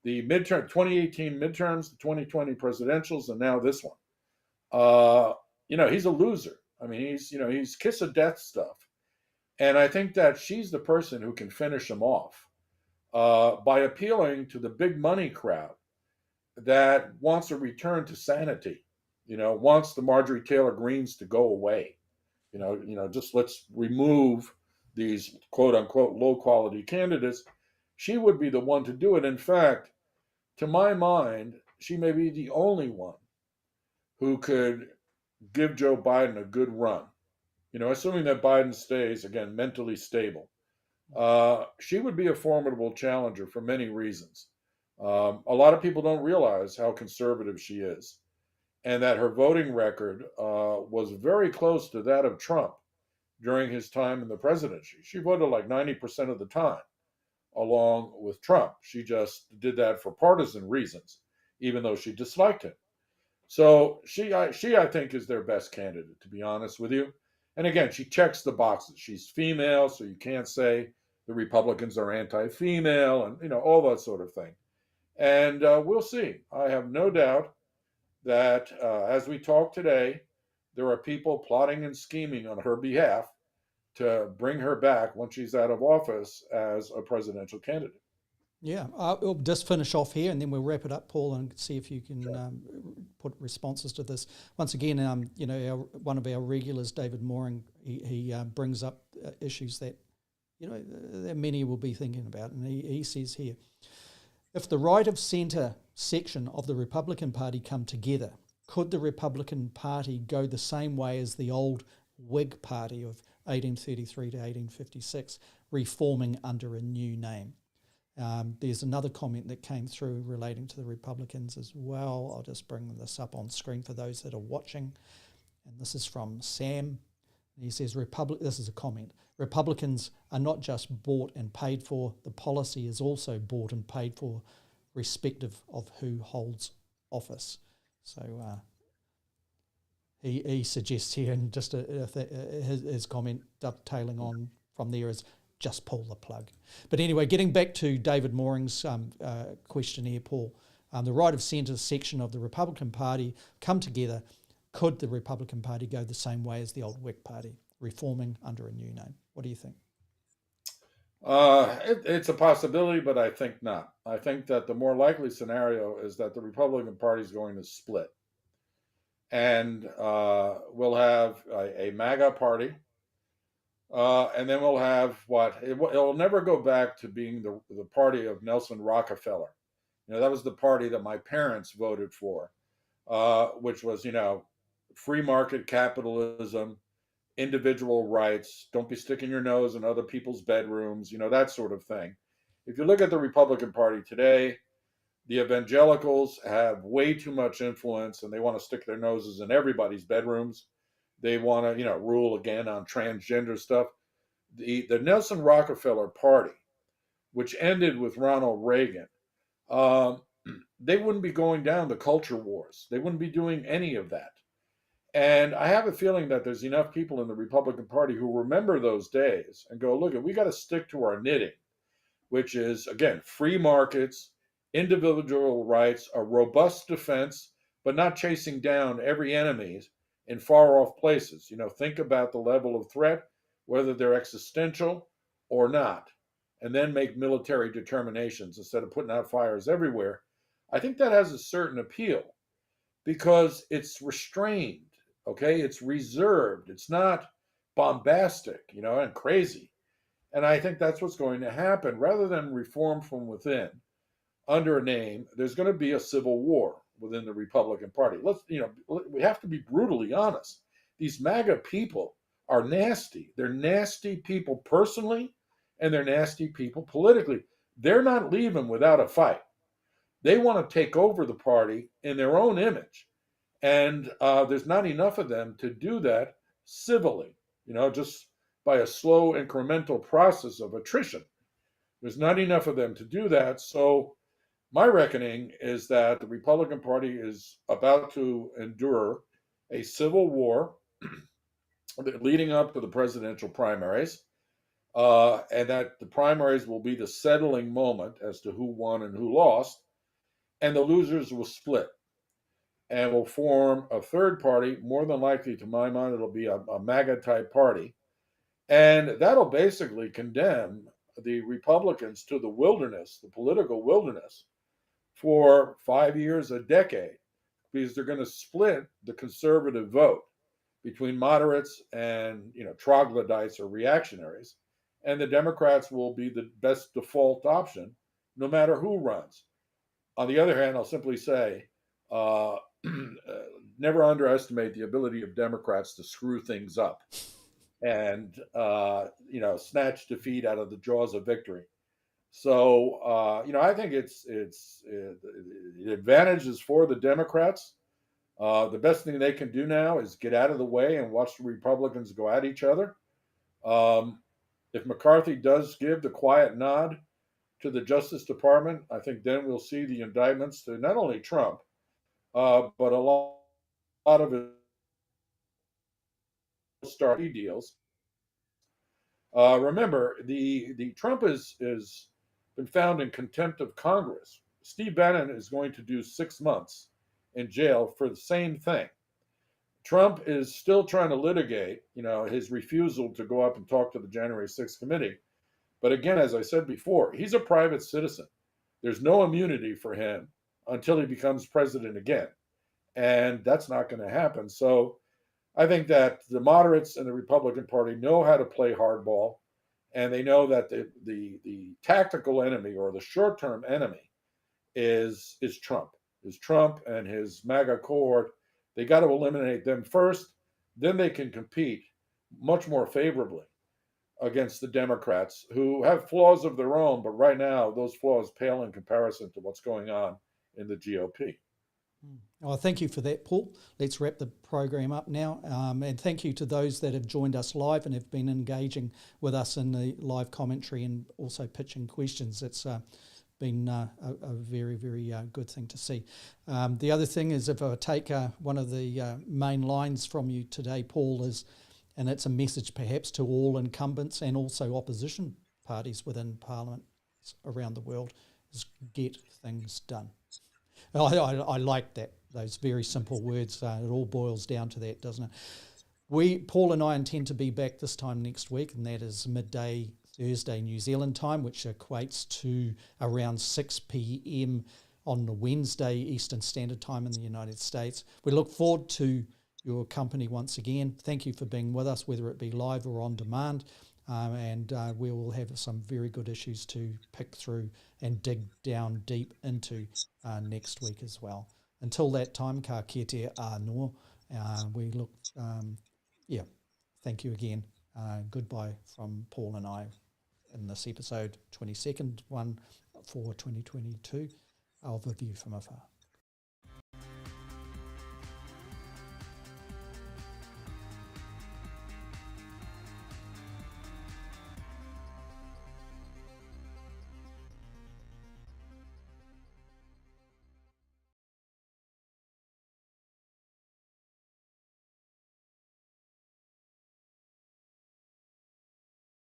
the midterm, 2018 midterms, the 2020 presidentials, and now this one. He's a loser. I mean, he's kiss of death stuff. And I think that she's the person who can finish him off by appealing to the big money crowd that wants a return to sanity, wants the Marjorie Taylor Greens to go away. Just let's remove these quote unquote low quality candidates. She would be the one to do it. In fact, to my mind, she may be the only one who could give Joe Biden a good run. Assuming that Biden stays, again, mentally stable. She would be a formidable challenger for many reasons. A lot of people don't realize how conservative she is, and that her voting record was very close to that of Trump during his time in the presidency. She voted like 90% of the time, along with Trump. She just did that for partisan reasons, even though she disliked him. So I think, is their best candidate, to be honest with you. And again, she checks the boxes. She's female, so you can't say the Republicans are anti-female, and all that sort of thing. And we'll see. I have no doubt that as we talk today, there are people plotting and scheming on her behalf to bring her back once she's out of office as a presidential candidate. Yeah, we'll just finish off here and then we'll wrap it up, Paul, and see if you can put responses to this. Once again, one of our regulars, David Mooring, he brings up issues that, that many will be thinking about. And he says here, if the right of centre section of the Republican Party come together, could the Republican Party go the same way as the old Whig Party of 1833 to 1856, reforming under a new name? There's another comment that came through relating to the Republicans as well. I'll just bring this up on screen for those that are watching. And this is from Sam. He says, this is a comment. Republicans are not just bought and paid for. The policy is also bought and paid for, respective of who holds office. So he suggests here, and just his comment dovetailing on from there is, just pull the plug. But anyway, getting back to David Mooring's question here, Paul, the right of centre section of the Republican Party come together. Could the Republican Party go the same way as the old Whig Party, reforming under a new name? What do you think? It's a possibility, but I think not. I think that the more likely scenario is that the Republican Party is going to split. And we'll have a MAGA party. And then we'll have it'll never go back to being the party of Nelson Rockefeller. That was the party that my parents voted for, which was, free market capitalism, individual rights, don't be sticking your nose in other people's bedrooms, that sort of thing. if you look at the Republican Party today, the evangelicals have way too much influence, and they want to stick their noses in everybody's bedrooms. They want to, rule again on transgender stuff. The Nelson Rockefeller Party, which ended with Ronald Reagan, um, they wouldn't be going down the culture wars. They wouldn't be doing any of that. And I have a feeling that there's enough people in the Republican Party who remember those days and go, look, we got to stick to our knitting, which is, again, free markets, individual rights, a robust defense, but not chasing down every enemy in far off places. Think about the level of threat, whether they're existential or not, and then make military determinations instead of putting out fires everywhere. I think that has a certain appeal because it's restrained, okay? It's reserved. It's not bombastic, and crazy. And I think that's what's going to happen. Rather than reform from within, under a name, there's going to be a civil war within the Republican Party. We have to be brutally honest. These MAGA people are nasty. They're nasty people personally, and they're nasty people politically. They're not leaving without a fight. They want to take over the party in their own image. And there's not enough of them to do that civilly, just by a slow incremental process of attrition. There's not enough of them to do that. So my reckoning is that the Republican Party is about to endure a civil war leading up to the presidential primaries, and that the primaries will be the settling moment as to who won and who lost, and the losers will split and will form a third party. More than likely, to my mind, it'll be a MAGA type party. And that'll basically condemn the Republicans to the wilderness, the political wilderness, for 5 years, a decade, because they're going to split the conservative vote between moderates and troglodytes or reactionaries. And the Democrats will be the best default option, no matter who runs. On the other hand, I'll simply say, never underestimate the ability of Democrats to screw things up and snatch defeat out of the jaws of victory. So I think the advantage is for the Democrats. The best thing they can do now is get out of the way and watch the Republicans go at each other. If McCarthy does give the quiet nod to the Justice Department, I think then we'll see the indictments to not only Trump, but a lot of his star deals. Remember, the Trump is been found in contempt of Congress. Steve Bannon is going to do 6 months in jail for the same thing. Trump is still trying to litigate, his refusal to go up and talk to the January 6th committee. But again, as I said before, he's a private citizen. There's no immunity for him until he becomes president again. And that's not going to happen. So I think that the moderates and the Republican Party know how to play hardball, and they know that the tactical enemy or the short-term enemy is Trump. Is Trump and his MAGA cohort. They got to eliminate them first, then they can compete much more favorably against the Democrats, who have flaws of their own, but right now those flaws pale in comparison to what's going on in the GOP. Oh, thank you for that, Paul. Let's wrap the program up now. And thank you to those that have joined us live and have been engaging with us in the live commentary and also pitching questions. It's been a very, very good thing to see. The other thing is, if I take one of the main lines from you today, Paul, is, and it's a message perhaps to all incumbents and also opposition parties within Parliament around the world, is get things done. I like that, those very simple words. It all boils down to that, doesn't it? Paul and I intend to be back this time next week, and that is midday Thursday New Zealand time, which equates to around 6 p.m. on the Wednesday Eastern Standard Time in the United States. We look forward to your company once again. Thank you for being with us, whether it be live or on demand. And we will have some very good issues to pick through and dig down deep into next week as well. Until that time, ka kite anō. We look, thank you again. Goodbye from Paul and I. in this episode, 22nd one for 2022 of A View from Afar.